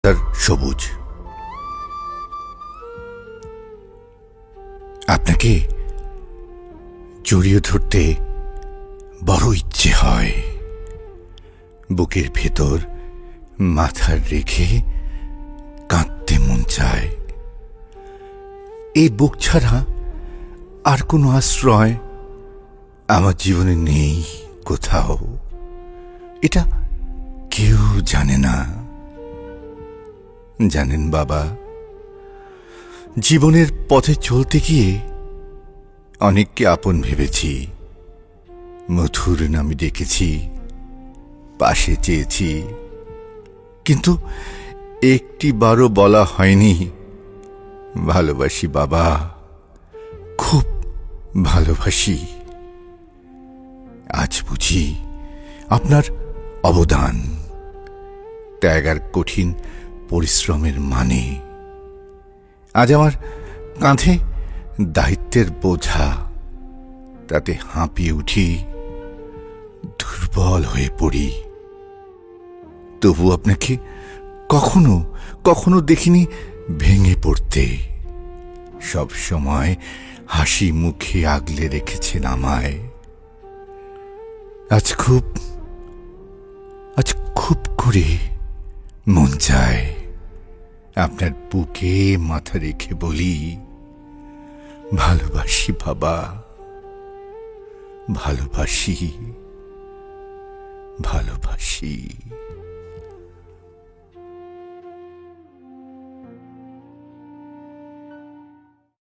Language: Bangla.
তার সবুজ। আপনাকে জড়িয়ে ধরতে বড় ইচ্ছে হয়, বুকের ভেতর মাথা রেখে কাঁদতে মন চায়। এই বুক ছাড়া আর কোনো আশ্রয় আমার জীবনে নেই কোথাও। এটা কেউ জানে না। জানেন বাবা, জীবনের পথে চলতে গিয়ে অনেককে আপন ভেবেছি, মধুর নামে ডেকেছি, পাশে চেয়েছি, কিন্তু একটি বারও বলা হয়নি ভালোবাসি বাবা, খুব ভালোবাসি। আজ বুঝি আপনার অবদান, ত্যাগ আর কঠিন পরিশ্রমের মানে। আজ আমার কাঁধে দায়িত্বের বোঝা, তাতে হাঁপিয়ে উঠি, দুর্বল হয়ে পড়ি। তবু আপনাকে কখনো কখনো দেখিনি ভেঙে পড়তে। সব সময় হাসি মুখে আগলে রেখেছেন আমায়। আজ খুব করে মন চায় আপনার বুকে মাথা রেখে বলি, ভালোবাসি বাবা, ভালোবাসি, ভালোবাসি।